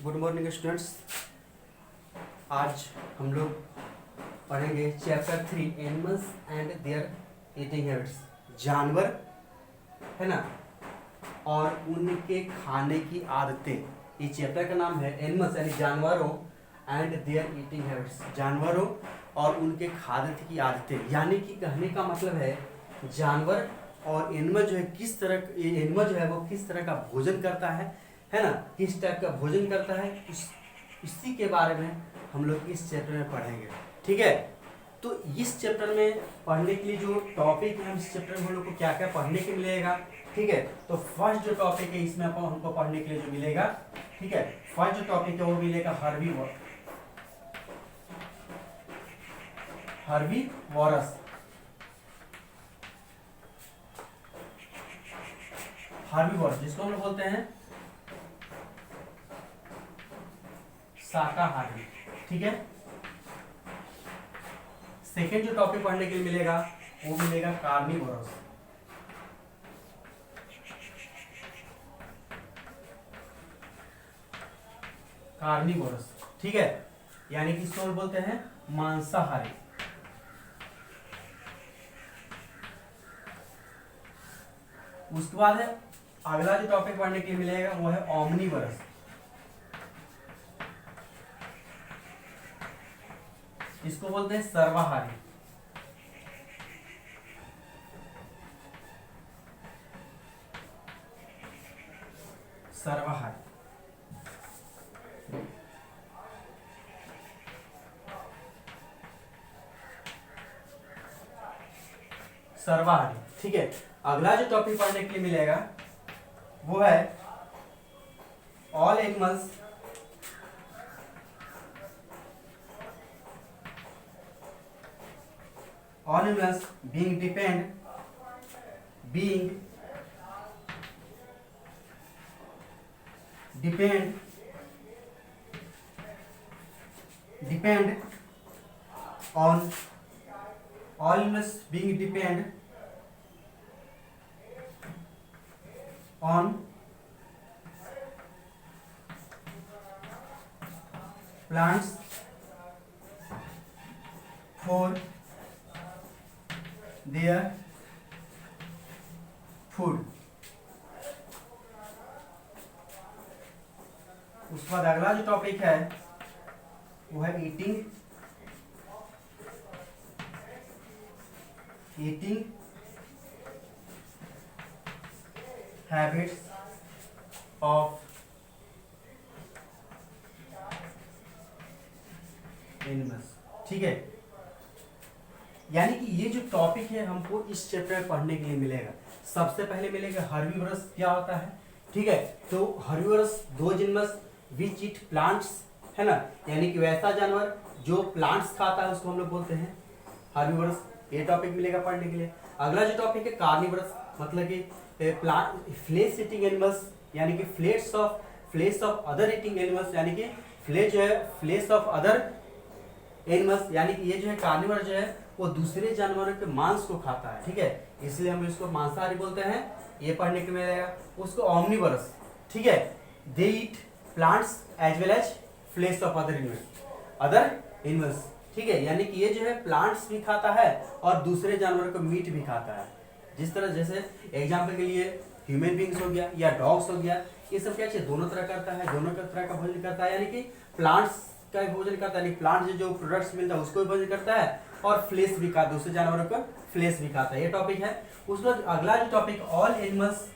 Good morning students. आज हम लोग पढ़ेंगे chapter 3 animals and their eating habits. जानवर है ना, और उनके खाने की आदतें। ये चैप्टर का नाम है एनिमल्स यानी जानवरों एंड देयर ईटिंग हैबिट्स, जानवरों और उनके खाने की आदतें। यानी कि कहने का मतलब है जानवर और एनिमल जो है किस तरह, एनिमल जो है वो किस तरह का भोजन करता है ना, किस टाइप का भोजन करता है, इसी के बारे में हम लोग इस चैप्टर में पढ़ेंगे। ठीक है, तो इस चैप्टर में पढ़ने के लिए जो टॉपिक है, इस चैप्टर में हम लोग को क्या क्या पढ़ने के मिलेगा। ठीक है, तो फर्स्ट जो टॉपिक है इसमें हमको पढ़ने के लिए जो मिलेगा, ठीक है, फर्स्ट जो टॉपिक है वो मिलेगा हर्बीवोरस। हर्बीवोरस जिसको हम लोग बोलते हैं शाकाहारी। ठीक है, सेकेंड जो टॉपिक पढ़ने के लिए मिलेगा वो मिलेगा कार्निवोरस। कार्निवोरस, ठीक है, यानी कि इसको बोलते हैं मांसाहारी। उसके बाद है अगला जो टॉपिक पढ़ने के लिए मिलेगा वो है ओमनीवोरस। इसको बोलते हैं सर्वाहारी। सर्वाहारी, सर्वाहारी। ठीक है, अगला जो टॉपिक पढ़ने के लिए मिलेगा वो है all animals being depend on plants for their food। उसके बाद अगला जो टॉपिक है वो है ईटिंग हैबिट्स ऑफ एनिमल्स। ठीक है, यानी कि ये जो टॉपिक है हमको इस चैप्टर में पढ़ने के लिए मिलेगा। सबसे पहले मिलेगा हर्बीवोरस क्या होता है। ठीक है, तो हर्बीवोरस दो जिनमस विच ईट प्लांट्स, है ना, यानी कि वैसा जानवर जो प्लांट्स खाता है उसको हम लोग बोलते हैं हर्बीवोरस। ये टॉपिक मिलेगा पढ़ने के लिए। अगला जो टॉपिक है कार्निवोरस, मतलब कि प्लांट फ्लेश ईटिंग एनिमल्स, यानी कि flesh of other eating animals, यानी कि फ्लेश जो है फ्लेश ऑफ अदर एनिमल्स, यानी कि ये जो है कार्निवोरस जो है वो दूसरे जानवरों के मांस को खाता है। ठीक है, इसलिए हम इसको मांसाहारी बोलते हैं। ये पढ़ने के मिलेगा। उसको ओमनीवोरस, ठीक है, they eat plants as well as flesh of other animals. ठीक है, यानी कि ये जो है प्लांट्स भी खाता है और दूसरे जानवरों को मीट भी खाता है। जिस तरह जैसे एग्जाम्पल के लिए ह्यूमन बींग्स हो गया या डॉग्स हो गया, ये सब क्या चाहिए दोनों तरह करता है, दोनों तरह का भोजन करता है, यानी कि प्लांट्स का भोजन करता है, यानी प्लांट जो प्रोडक्ट्स मिलता है उसको भी भोजन करता है और फ्लेश भी खाता है, दूसरे जानवरों को फ्लेश भी खाता है। ये टॉपिक है। उसके बाद अगला जो topic all animals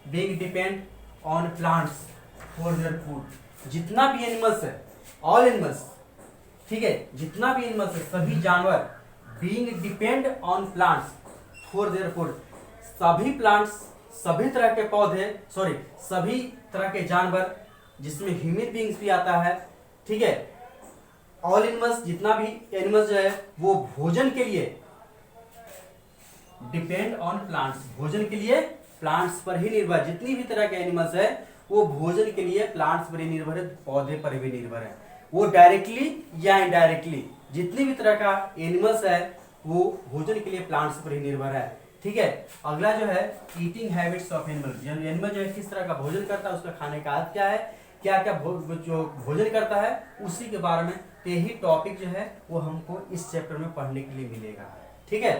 being depend on plants for their food. जितना भी एनिमल्स है, ऑल एनिमल्स, ठीक है, जितना भी एनिमल्स है, सभी जानवर being depend on plants for their food. सभी प्लांट्स, सभी तरह के पौधे, सभी तरह के जानवर जिसमें ह्यूमन बीइंग्स भी आता है। ठीक है, ऑल एनिमल्स, जितना भी एनिमल्स जो है वो भोजन के लिए डिपेंड ऑन प्लांट्स, भोजन के लिए प्लांट्स पर ही निर्भर। जितनी भी तरह के एनिमल्स है वो भोजन के लिए प्लांट्स पर ही निर्भर है, पौधे पर भी निर्भर है। वो डायरेक्टली या इनडायरेक्टली जितनी भी तरह का एनिमल्स है वो भोजन के लिए प्लांट्स पर ही निर्भर है। ठीक है, अगला जो है eating habits of animal, animal जो है किस तरह का भोजन करता है, उसका खाने का आदत क्या है, क्या क्या जो भोजन करता है उसी के बारे में। तो यही टॉपिक जो है वो हमको इस चैप्टर में पढ़ने के लिए मिलेगा। ठीक है,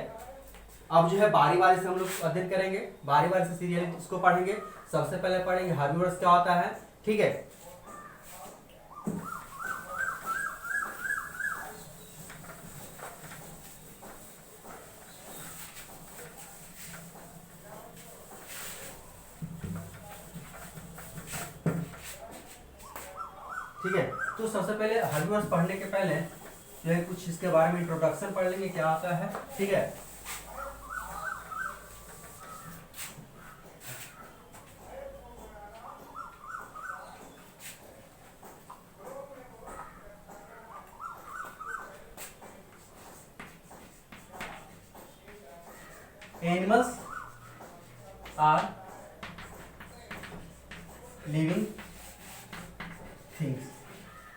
अब जो है बारी बारी से हम लोग अध्ययन करेंगे, बारी बारी से सीरियल इसको पढ़ेंगे। सबसे पहले पढ़ेंगे हर्बीवोरस क्या होता है। ठीक है, ठीक है। तो सबसे पहले हर्बीवोरस पढ़ने के पहले जो है कुछ इसके बारे में इंट्रोडक्शन पढ़ लेंगे क्या आता है। ठीक है, एनिमल्स आर लिविंग थिंग्स,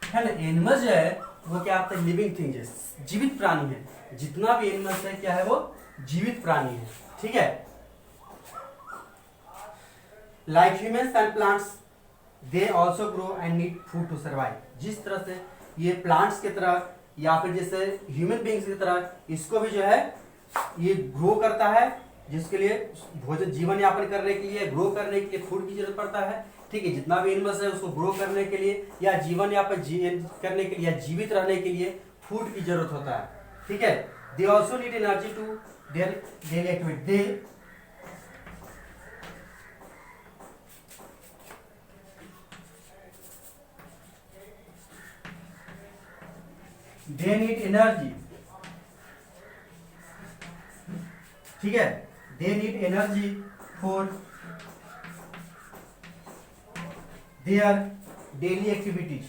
है ना। एनिमल्स जो है वो क्या आता है, लिविंग थिंग्स है, जीवित प्राणी है। जितना भी एनिमल्स है क्या है, वो जीवित प्राणी है। ठीक है, like humans and plants they also grow and need food to survive. जिस तरह से ये प्लांट्स की तरह या फिर जैसे ह्यूमन बींग्स की तरह इसको भी जो है ये ग्रो करता है, जिसके लिए भोजन जीवन यापन करने के लिए, ग्रो करने के लिए फूड की जरूरत पड़ता है। ठीक है, जितना भी एनिमल्स है उसको ग्रो करने के लिए या जीवन यापन करने के लिए या जीवित रहने के लिए फूड की जरूरत होता है। ठीक है, they also need energy to their daily activity. They need energy, ठीक है, they need energy for their daily activities,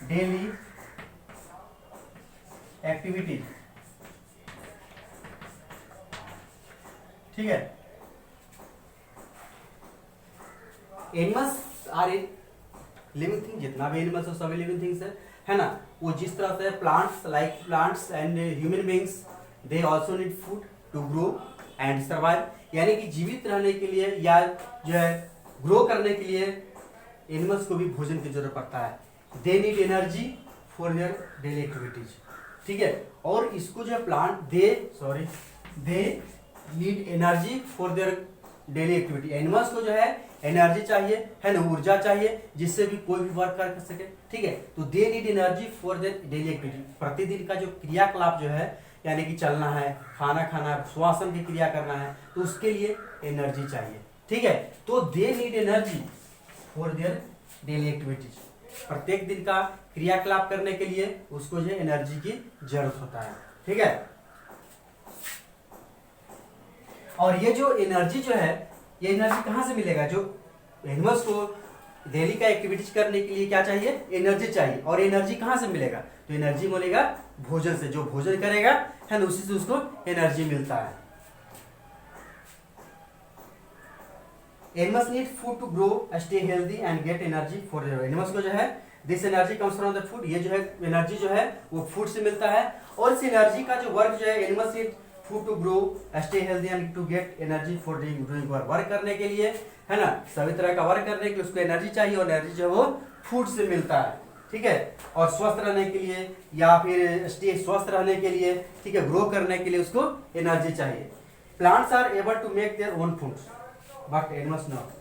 daily activities. ठीक है, एनिमल्स आर लिविंग थिंग, जितना भी एनिमल्स है सभी लिविंग थिंग्स है ना। वो जिस तरह से plants, like plants and human beings, they also need food to grow and survive, यानी कि जीवित रहने के लिए या जो है ग्रो करने के लिए एनिमल्स को भी भोजन की जरूरत पड़ता है। They need energy for their daily activities. ठीक है, और इसको जो है plant they need energy for their daily activity. Animals को जो है एनर्जी चाहिए, है ना, ऊर्जा चाहिए, जिससे भी कोई भी वर्क कर सके। ठीक है, तो दे need energy for their daily activity. प्रतिदिन का जो क्रियाकलाप जो है, यानी कि चलना है, खाना खाना है, श्वासन की क्रिया करना है, तो उसके लिए एनर्जी चाहिए। ठीक है, तो दे need energy for their daily activities. प्रत्येक दिन का क्रियाकलाप करने के लिए उसको जो एनर्जी की जरूरत होता है। ठीक है, और ये जो एनर्जी जो है, ये एनर्जी कहाँ से मिलेगा? जो एनिमल्स को डेली का एक्टिविटीज करने के लिए क्या चाहिए? एनर्जी चाहिए। और एनर्जी कहाँ से मिलेगा? तो एनर्जी मिलेगा भोजन से। जो भोजन करेगा, है ना, उसी से उसको एनर्जी मिलता है। Animals need food to grow, stay healthy and get energy for their animals को जो है this energy comes from the food, ये जो है एनर्जी जो है वो फूड से मिलता है। और इस एनर्जी का जो वर्क जो है, animals need food to grow, stay healthy and to get energy for doing work करने के लिए, है ना, सभी तरह का वर्क करने के लिए उसको एनर्जी चाहिए, और एनर्जी जो है वो फूड से मिलता है। ठीक है, और स्वस्थ रहने के लिए या फिर स्टे स्वस्थ रहने के लिए, ठीक है, ग्रो करने के लिए उसको एनर्जी चाहिए। Plants are able to make their own foods but animals not.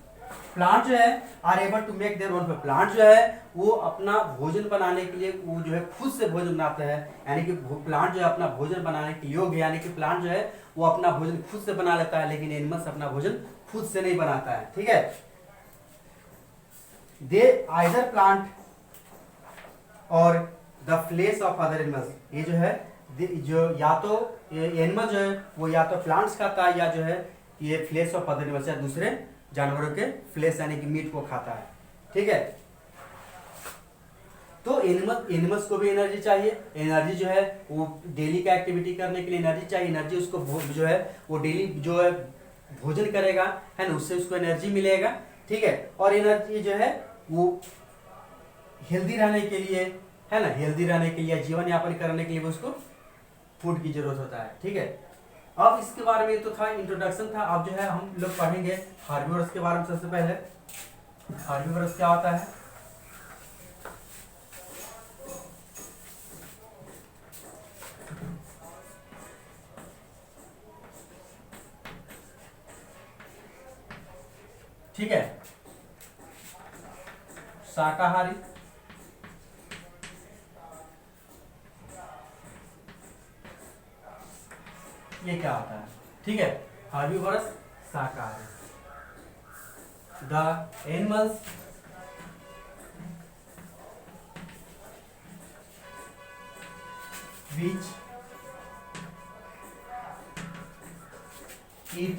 Plant जो है are able to make their own food, plant जो है वो अपना भोजन बनाने के लिए वो जो है खुद से भोजन बनाते हैं, यानी कि प्लांट जो है अपना भोजन बनाने के योग्य, यानी कि प्लांट जो है वो अपना भोजन खुद से बना लेता है, लेकिन एनिमल्स अपना भोजन खुद से नहीं बनाता है। ठीक है, दे आइदर प्लांट और the flesh of other animals, ये जो है जो या तो एनिमल जो है वो या तो प्लांट्स खाता है, या जो है ये फ्लेश ऑफ अदर एनिमल्स या दूसरे जानवरों के फ्लेश यानी कि मीट को खाता है। ठीक है, तो एनिमल्स को भी एनर्जी चाहिए। एनर्जी जो है वो डेली का एक्टिविटी करने के लिए एनर्जी चाहिए। एनर्जी उसको जो है वो डेली जो है भोजन करेगा, है ना, उससे उसको एनर्जी मिलेगा। ठीक है, और एनर्जी जो है वो हेल्दी रहने के लिए, है ना, हेल्दी रहने के लिए, जीवन यापन करने के लिए उसको फूड की जरूरत होता है। ठीक है, अब इसके बारे में तो था इंट्रोडक्शन था। अब जो है हम लोग पढ़ेंगे हार्बीवोरस के बारे में। सबसे पहले हार्बीवोरस क्या होता है? ठीक है, शाकाहारी, ये क्या होता है, ठीक है, हर्बीवोरस शाकाहारी। The animals which eat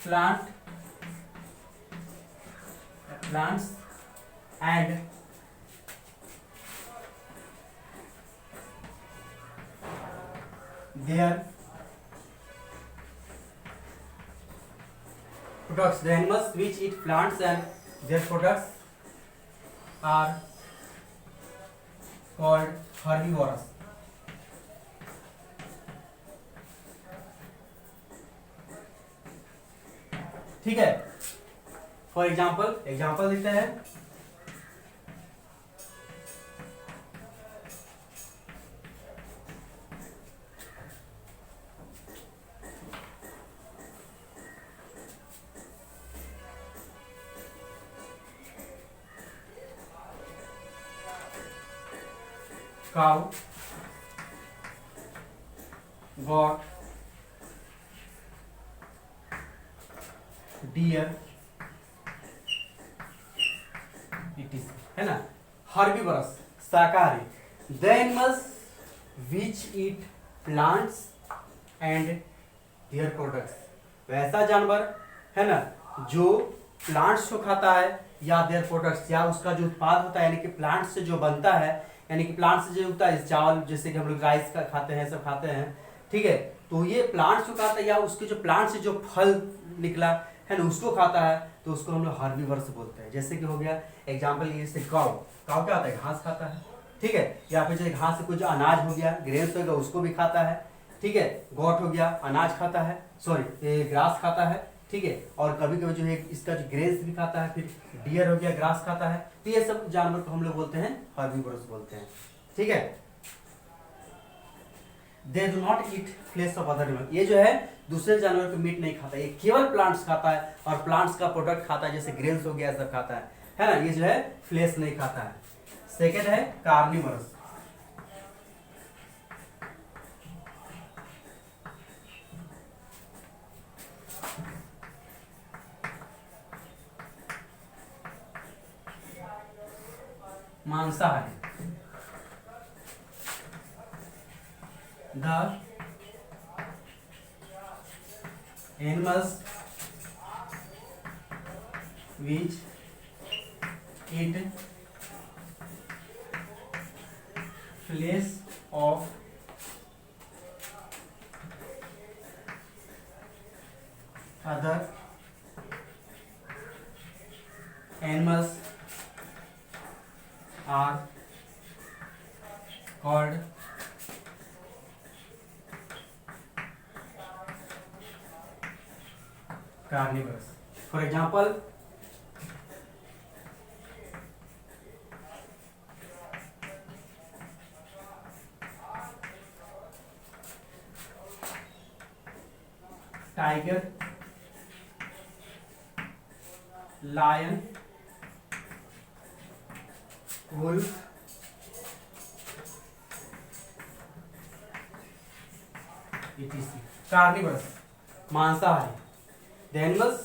plants and their products. The animals which eat plants and their products are called herbivores. ठीक है, फॉर एग्जाम्पल देते हैं। cow, goat, deer, etc. है ना, हर्बीवरस शाकाहारी। The animals which eat plants and their products, वैसा जानवर है ना जो प्लांट्स को खाता है या देयर प्रोडक्ट्स, या उसका जो उत्पाद होता है, यानी कि प्लांट्स से जो बनता है, यानी कि प्लांट से जो होता है चावल, जैसे कि हम लोग राइस का खाते हैं, सब खाते हैं, ठीक है, तो ये प्लांट्स को खाता है, या उसके जो प्लांट से जो फल निकला है ना उसको खाता है, तो उसको हम लोग हर्बीवर्स बोलते हैं। जैसे कि हो गया एग्जाम्पल, जैसे काऊ क्या होता है, घास खाता है, ठीक है, या फिर जैसे घास से कुछ अनाज हो गया, ग्रेन्स हो गया, उसको भी खाता है, ठीक है, गोट हो गया अनाज खाता है, सॉरी ग्रास खाता है, ठीक है, और कभी कभी जो है इसका जो ग्रेन्स भी खाता है, फिर डियर हो गया ग्रास खाता है, तो ये सब जानवर को हम लोग बोलते हैं हर्बीवोरस बोलते हैं, ठीक है। They do not eat flesh of other animal, ये जो है दूसरे जानवर को मीट नहीं खाता, ये केवल प्लांट्स खाता है और प्लांट्स का प्रोडक्ट खाता है, जैसे ग्रेन्स हो गया सब खाता है ना, ये जो है फ्लेश नहीं खाता है। सेकेंड है कार्निवोरस, मांसाहारी। The animals which eat flesh of other animals are called carnivores. For example, tiger, lion, wolf, etc. Carnivores, मांसाहारी। The animals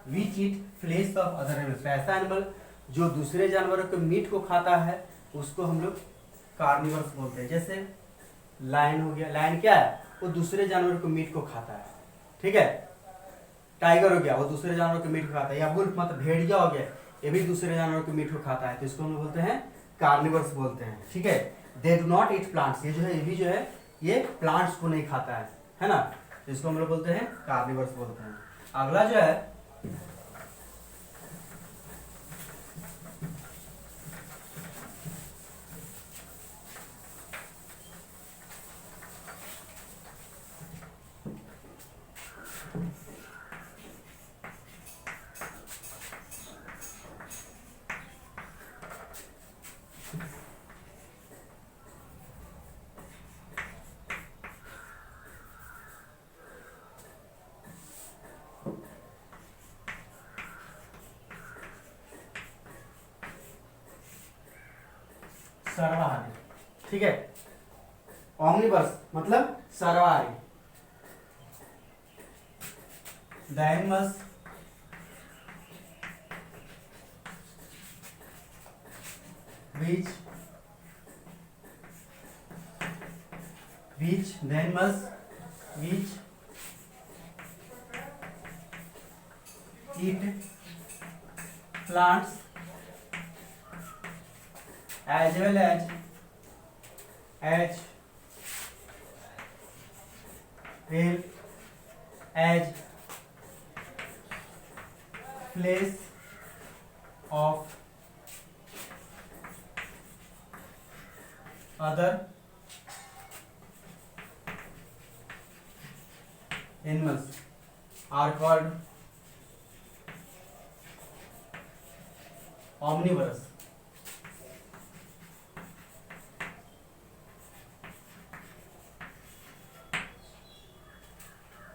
which eat flesh of other animals, ऐसा एनिमल जो दूसरे जानवरों के मीट को खाता है उसको हम लोग कार्निवर्स बोलते हैं। जैसे लायन हो गया, लायन क्या है, वो दूसरे जानवरों के मीट को खाता है, ठीक है। टाइगर हो गया, वो दूसरे जानवरों के मीट को खाता है, या वुल्फ मतलब भेड़िया हो गया, ये भी दूसरे जानवरों के मीट को खाता है, तो इसको हम बोलते हैं कार्निवर्स बोलते हैं, ठीक है। They do not eat plants, ये जो है ये भी जो है ये प्लांट्स को नहीं खाता है ना, तो इसको हम लोग बोलते हैं कार्निवर्स बोलते हैं। अगला जो है सर्वाहारी, ठीक है। ऑमनिवर्स मतलब सर्वाहारी। The animals the animals which eat plants as well as flesh of other animals are called omnivorous.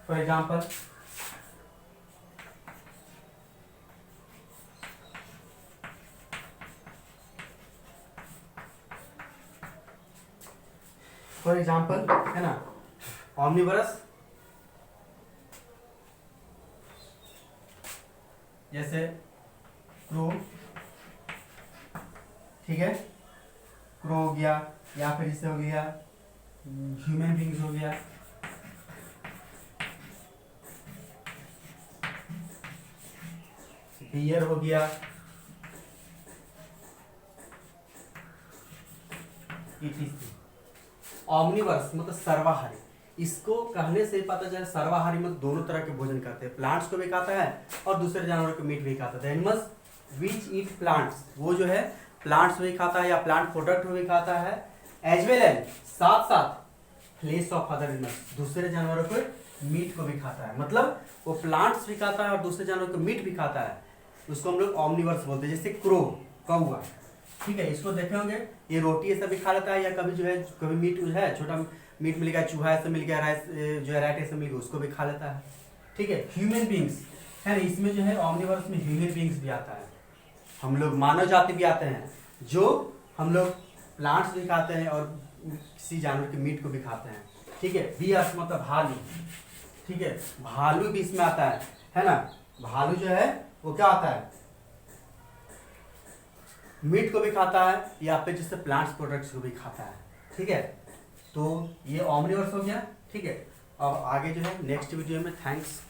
For example, है ना, ऑमनिवरस जैसे क्रो, ठीक है, क्रो हो गया, या फिर इससे हो गया ह्यूमन बींग्स हो गया, डियर हो गया, ऑमनिवर्स मतलब सर्वाहारी। इसको कहने से पता चला सर्वाहारी मतलब दोनों तरह के भोजन करते हैं, प्लांट्स को भी खाता है और दूसरे जानवरों को मीट भी खाता है। एनिमल्स विच ईट प्लांट्स, वो जो है प्लांट्स भी खाता है या प्लांट प्रोडक्ट भी खाता है, एज वेल एज साथ साथ फ्लेश ऑफ अदर एनिमल्स, दूसरे जानवरों को मीट को भी खाता है। मतलब वो प्लांट्स भी खाता है और दूसरे जानवरों को मीट भी खाता है, उसको हम लोग ऑमनिवर्स बोलते हैं। जैसे क्रो, कौवा, ठीक है, इसको देखे होंगे ये रोटी ये सब भी खा लेता है, या कभी जो है कभी मीट जो है छोटा मीट मिल गया, चूहा ऐसे मिल गया, राइस जो है रैट ऐसे मिल गया, उसको भी खा लेता है, ठीक है। ह्यूमन बींग्स है ना, इसमें जो है ऑमनिवर्स में ह्यूमन बींग्स भी आता है, हम लोग मानव जाति भी आते हैं, जो हम लोग प्लांट्स भी खाते हैं और किसी जानवर के मीट को भी खाते हैं, ठीक है। बियर्स मतलब भालू, ठीक है, भालू भी इसमें आता है ना। भालू जो है वो क्या आता है, मीट को भी खाता है या फिर जिससे प्लांट्स प्रोडक्ट्स को भी खाता है, ठीक है। तो ये ऑमनिवर्स हो गया, ठीक है। अब आगे जो है नेक्स्ट वीडियो में, थैंक्स।